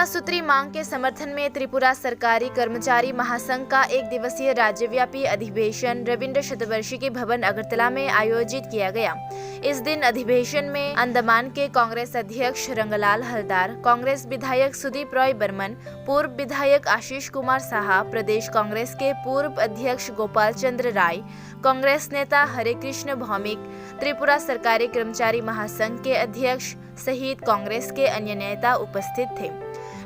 सूत्री मांग के समर्थन में त्रिपुरा सरकारी कर्मचारी महासंघ का एक दिवसीय राज्यव्यापी अधिवेशन रविंद्र शतवर्षी भवन अगरतला में आयोजित किया गया। इस दिन अधिवेशन में अंडमान के कांग्रेस अध्यक्ष रंगलाल हलदार, कांग्रेस विधायक सुदीप रॉय बर्मन, पूर्व विधायक आशीष कुमार साहा, प्रदेश कांग्रेस के पूर्व अध्यक्ष गोपाल चंद्र राय, कांग्रेस नेता हरे कृष्ण भौमिक, त्रिपुरा सरकारी कर्मचारी महासंघ के अध्यक्ष सहित कांग्रेस के अन्य नेता उपस्थित थे।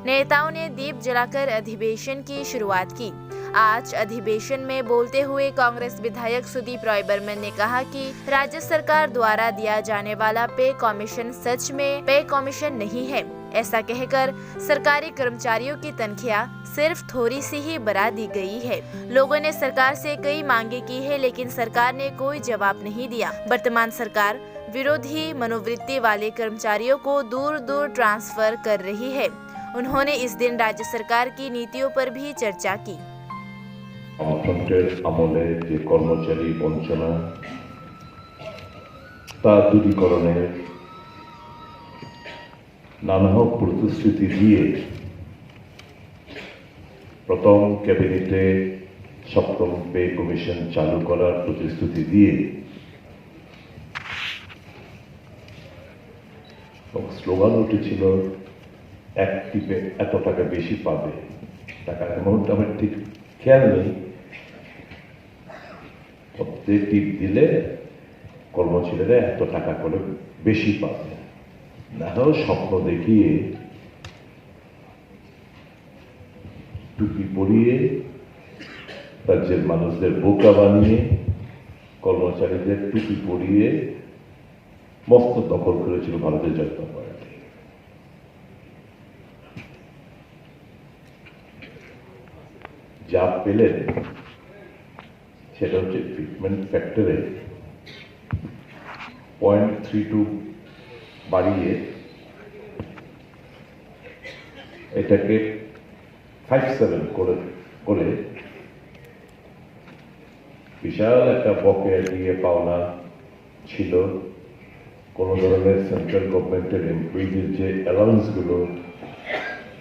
नेताओं ने दीप जलाकर अधिवेशन की शुरुआत की। आज अधिवेशन में बोलते हुए कांग्रेस विधायक सुदीप रॉय बर्मन ने कहा कि राज्य सरकार द्वारा दिया जाने वाला पे कमीशन सच में पे कमीशन नहीं है। ऐसा कहकर सरकारी कर्मचारियों की तनख्वाह सिर्फ थोड़ी सी ही बढ़ा दी गई है। लोगों ने सरकार से कई मांगे की है, लेकिन सरकार ने कोई जवाब नहीं दिया। वर्तमान सरकार विरोधी मनोवृत्ति वाले कर्मचारियों को दूर दूर ट्रांसफर कर रही है। उन्होंने इस दिन राज्य सरकार की नीतियों पर भी चर्चा की। আমলে যে কর্মচারী বঞ্চনা তা দূরীকরণের নানা প্রতিশ্রুতি দিয়ে প্রথম ক্যাবিনেটে সপ্তম পে কমিশন চালু করার প্রতিশ্রুতি দিয়ে স্লোগান উঠেছিল এক টিপে এত টাকা বেশি পাবে। টাকার অ্যামাউন্ট আমার ঠিক খেয়াল নেই। প্রত্যেক টিপ দিলে কর্মচারীরা এত টাকা করে বেশি পাবে। নাও স্বপ্ন দেখিয়ে টুপি পরিয়ে রাজ্যের মানুষদের বোকা বানিয়ে কর্মচারীদের টুপি পরিয়ে মস্ত দখল করেছিল ভারতীয় জনতা পার্টি। যা পেলেন সেটা হচ্ছে ট্রিটমেন্ট ফ্যাক্টরে 0.32 বাড়িয়ে এটাকে 57 করে বিশাল একটা বকেয়া দিয়ে পাওনা ছিল। কোনো ধরনের সেন্ট্রাল গভর্নমেন্টের এমপ্লয়িজের যে অ্যালাউন্সগুলো,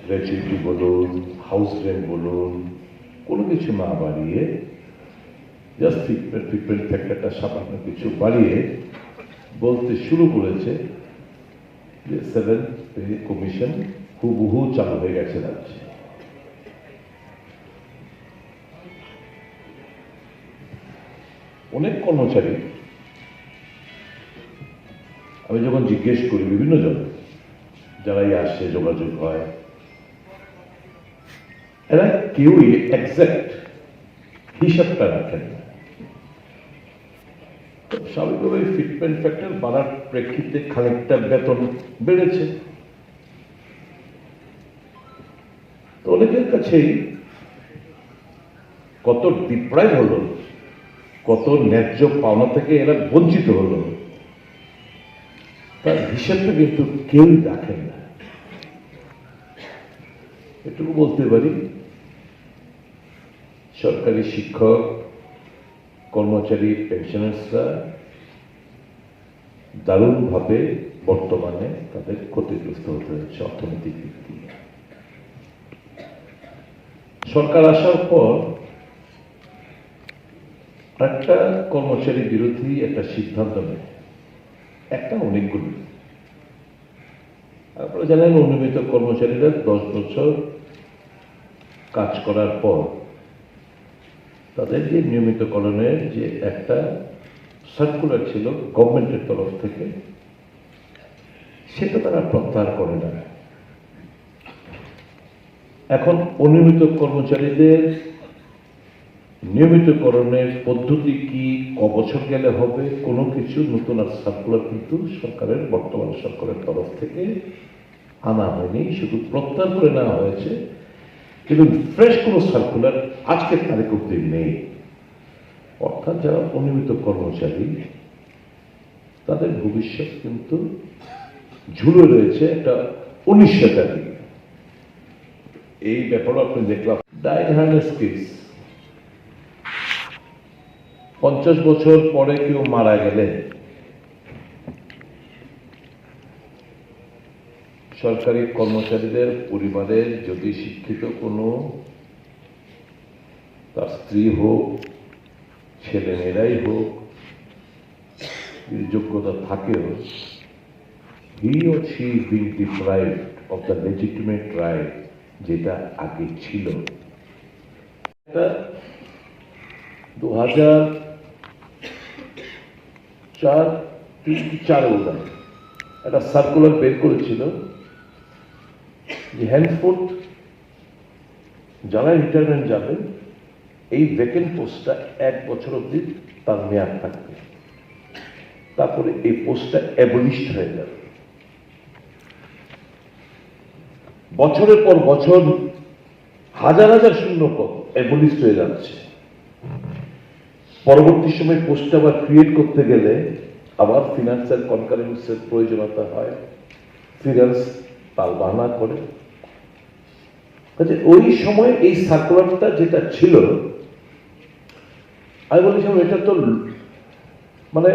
গ্র্যাচুইটি বলুন, হাউস রেন্ট বলুন, কোনো কিছু না বাড়িয়ে জাস্ট ট্রিটমেন্ট ফ্যাক্টরটা সামান্য কিছু বাড়িয়ে বলতে শুরু করেছে যে 7th পে কমিশন হুবহু চালু হয়ে গেছে রাজ্যে। অনেক কর্মচারী আমি যখন জিজ্ঞেস করি বিভিন্ন জন যারাই আসে যোগাযোগ হয়, এরা কেউই এক্সাক্ট হিসাবটা রাখেন না। স্বাভাবিকভাবে ফিটমেন্ট ফ্যাক্টর বাড়ার প্রেক্ষিতে খানিকটা বেতন বেড়েছে। তো অনেকের কাছেই কত ডিপ্রাইভ হলো, কত ন্যায্য পাওনা থেকে এরা বঞ্চিত হলো, তার হিসাবটা কিন্তু কেউই রাখেন না। এটুকু বলতে পারি, সরকারি শিক্ষক, কর্মচারী, পেনশনার্সরা দারুণভাবে বর্তমানে তাদের ক্ষতিগ্রস্ত হতে হচ্ছে অর্থনৈতিক দিক দিয়ে। সরকার আসার পর একটা কর্মচারী বিরোধী একটা সিদ্ধান্ত নেয়, একটা অনেকগুলো। আপনারা জানেন অনিয়মিত কর্মচারীরা 10 বছর কাজ করার পর তাদের যে নিয়মিতকরণের যে একটা সার্কুলার ছিল গভর্নমেন্টের তরফ থেকে, সেটা তারা প্রত্যাহার করে না। এখন অনিয়মিত কর্মচারীদের নিয়মিতকরণের পদ্ধতি কি, কবছর গেলে হবে, কোনো কিছু নতুন আর সার্কুলার কিন্তু সরকারের বর্তমান সরকারের তরফ থেকে আনা হয়নি, শুধু প্রত্যাহার করে নেওয়া হয়েছে। কিন্তু ফ্রেশ কোনো সার্কুলার আজকের তারিখ অব্দি নেই। অর্থাৎ যারা অনিয়মিত কর্মচারী তাদের ভবিষ্যৎ কিন্তু ঝুলে রয়েছে একটা অনিশ্চয়তা দিকে। এই ব্যাপারে আপনি দেখলাম ডাইং হার্নেস কেস, 50 বছর পরে কেউ মারা গেলে সরকারি কর্মচারীদের পরিবারের যদি শিক্ষিত কোনো তার স্ত্রী হোক, ছেলে মেয়েরাই হোক, যোগ্যতা থাকেও, he or she is being deprived of the legitimate right যেটা আগে ছিল। 2004 একটা সার্কুলার বের করেছিল যে হ্যান্ডফোর্ড যারা রিটায়ারমেন্ট যাবে এই ভ্যাকেন্ট পোস্টটা 1 বছর অবধি তার মেয়াদ থাকবে, তারপরে এই পোস্টটা অ্যাবলিশড হয়ে যাবে। বছরের পর বছর হাজার হাজার শূন্য পদ অ্যাবলিশড হয়ে যাচ্ছে। পরবর্তী সময় পোস্ট আবার ক্রিয়েট করতে গেলে আবার ফিনান্সিয়াল কনকারেন্সের প্রয়োজনীয়তা হয়, ফিনান্স তাল বাহানা করে। ওই সময় এই সার্কুলারটা যেটা ছিল, আমি বলেছিলাম এটা তো মানে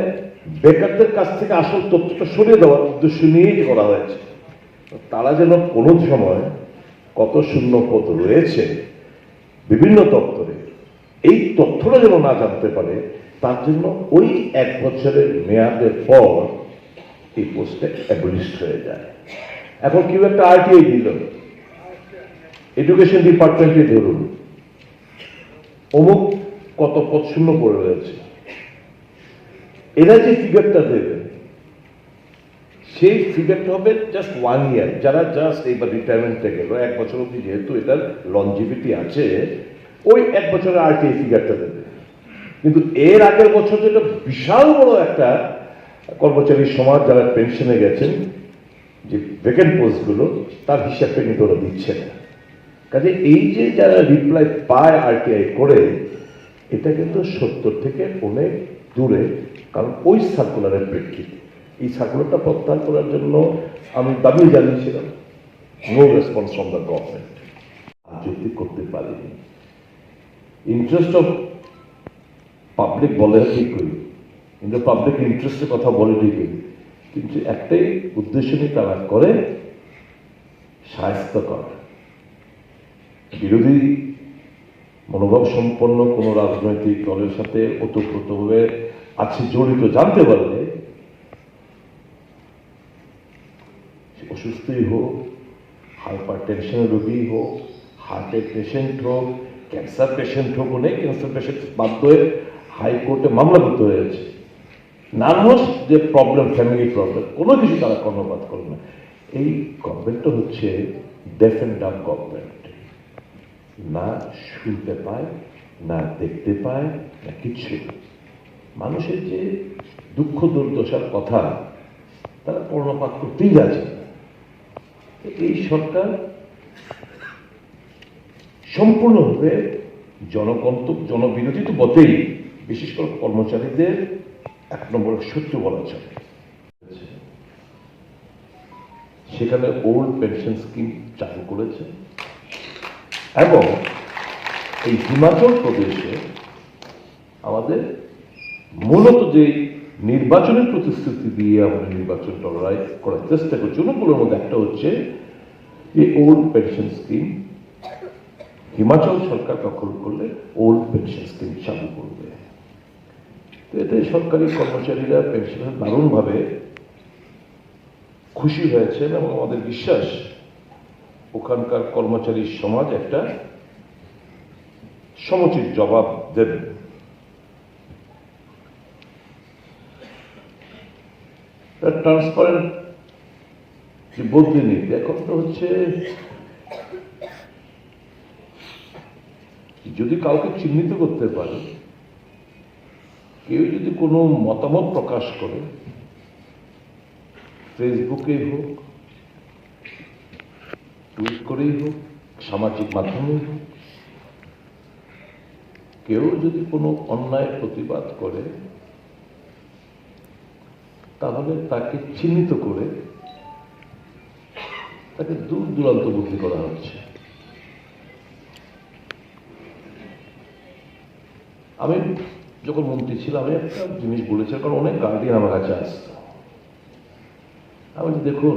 বেকারদের কাছ থেকে আসল তথ্যটা সরিয়ে দেওয়ার উদ্দেশ্য নিয়েই করা হয়েছে। তারা যেন কোনো সময় কত শূন্য পদ রয়েছে বিভিন্ন দপ্তরে, এই তথ্যটা যেন না জানতে পারে, তার জন্য ওই 1 বছরের মেয়াদের পর এই পোস্টে অ্যাবলিশড হয়ে যায়। এখন কেউ একটা আরটিআই দিল, এডুকেশন ডিপার্টমেন্টে ধরুন অমুক কত পদ শূন্য পড়ে রয়েছে, এরা যে ফিগারটা দেবে সেই ফিগারটা হবে জাস্ট 1 ইয়ার। যারা জাস্ট এইবার রিটায়ারমেন্টে গেল 1 বছর অব্দি, যেহেতু এটার লনজিভিটি আছে, ওই 1 বছরের আরটিআই ফিগারটা দেবে। কিন্তু এর আগের বছর যেটা বিশাল বড় একটা কর্মচারী সমাজ যারা পেনশনে গেছেন, যে ভ্যাকেন্ট পোস্টগুলো, তার হিসাবটা কিন্তু ওরা দিচ্ছে না। কাজে এই যে যারা রিপ্লাই পায় আরটিআই করে, এটা কিন্তু সত্য থেকে অনেক দূরে। কারণ ওই সার্কুলারের প্রেক্ষিতে এই সার্কুলারটা প্রত্যাহার করার জন্য আমি দাবি জানিয়েছিলাম, no response from the government. যদি করতে পারিনি, ইন্টারেস্ট অফ পাবলিক বলে ঠিক করি, কিন্তু পাবলিক ইন্টারেস্টের কথা বলে ঠিকই, কিন্তু একটাই উদ্দেশ্য নিয়ে তারা করে, শায়েস্তা করা। বিরোধী মনোভাব সম্পন্ন কোনো রাজনৈতিক দলের সাথে ওতপ্রোতভাবে আছে জড়িত জানতে পারলে, অসুস্থই হোক, হাইপার টেনশনের রোগী হোক, হার্টের পেশেন্ট হোক, ক্যান্সার পেশেন্ট হোক, অনেক ক্যান্সার পেশেন্ট বাধ্য হয়ে হাইকোর্টে মামলা করতে হয়েছে। নার্ভাস যে প্রবলেম, ফ্যামিলি প্রবলেম, কোনো কিছু তারা কর্ণপাত করে না। এই গভর্নমেন্টটা হচ্ছে ডেফ অ্যান্ড ডাম্ব গভর্নমেন্ট, না শুনতে পায়, না দেখতে পায়, না কিচ্ছু। মানুষের যে দুঃখ দুর্দশার কথা তারা কর্ণপাত করতেই যাচ্ছে। এই সরকার সম্পূর্ণভাবে জনবিরোধী তো বটেই, বিশেষ করে কর্মচারীদের 1 নম্বর শত্রু বলা চলে। সেখানে ওল্ড পেনশন স্কিম চালু করেছে এবং এই হিমাচল প্রদেশে আমাদের মূলত যে নির্বাচনের প্রতিশ্রুতি দিয়ে আমরা নির্বাচনটা লড়াই করার চেষ্টা করছি, অনেকগুলোর মধ্যে একটা হচ্ছে যে ওল্ড পেনশন স্কিম হিমাচল সরকার দখল করলে ওল্ড পেনশন স্কিম চালু করবে। তো এতে সরকারি কর্মচারীরা পেনশনের দারুণভাবে খুশি হয়েছেন এবং আমাদের বিশ্বাস ওখানকার কর্মচারী সমাজ একটা সমুচিত জবাব দেবে। ট্রান্সপারেন্ট যে বদলি নীতি এখন তো হচ্ছে, যদি কাউকে চিহ্নিত করতে পারে, কেউ যদি কোনো মতামত প্রকাশ করে, ফেসবুকে হোক, টুইট করেই হোক, সামাজিক মাধ্যমে হোক, কেউ যদি কোনো অন্যায় প্রতিবাদ করে, তাহলে তাকে চিহ্নিত করে তাকে দূর দূরান্ত বদলি করা হচ্ছে। আমি যখন মন্ত্রী ছিলাম, আমি একটা জিনিস বলেছিলাম, কারণ অনেক গার্ডিয়ান আমার কাছে আসতো। আমি দেখুন,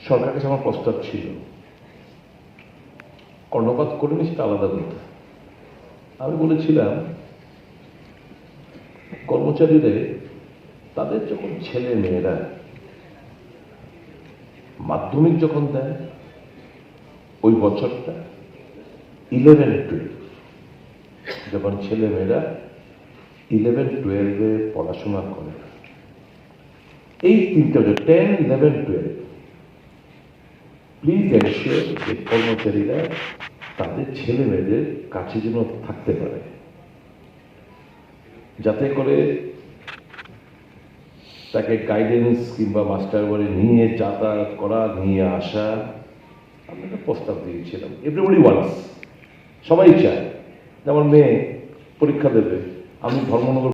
সরকারের কাছে আমার প্রস্তাব ছিল, কর্ণপাত করিনি সেটা আলাদা কথা। আমি বলেছিলাম কর্মচারীদের তাদের যখন ছেলে মেয়েরা মাধ্যমিক যখন দেয় ওই বছরটা 11-12, যখন ছেলে মেয়েরা 11-12 পড়াশোনা করে, এই তিনটা 10-11-12, প্লিজ এনশিওর যে কর্মচারীরা তাদের ছেলে মেয়েদের কাছে যেন থাকতে পারে, যাতে করে তাকে গাইডেন্স কিংবা মাস্টার বাড়ি নিয়ে যাতায়াত করা, নিয়ে আসা। আমি একটা প্রস্তাব দিয়েছিলাম। এভরিবডি ওয়ান্টস, সবাই চায় যে আমার মেয়ে পরীক্ষা দেবে, আমি ধর্মনগর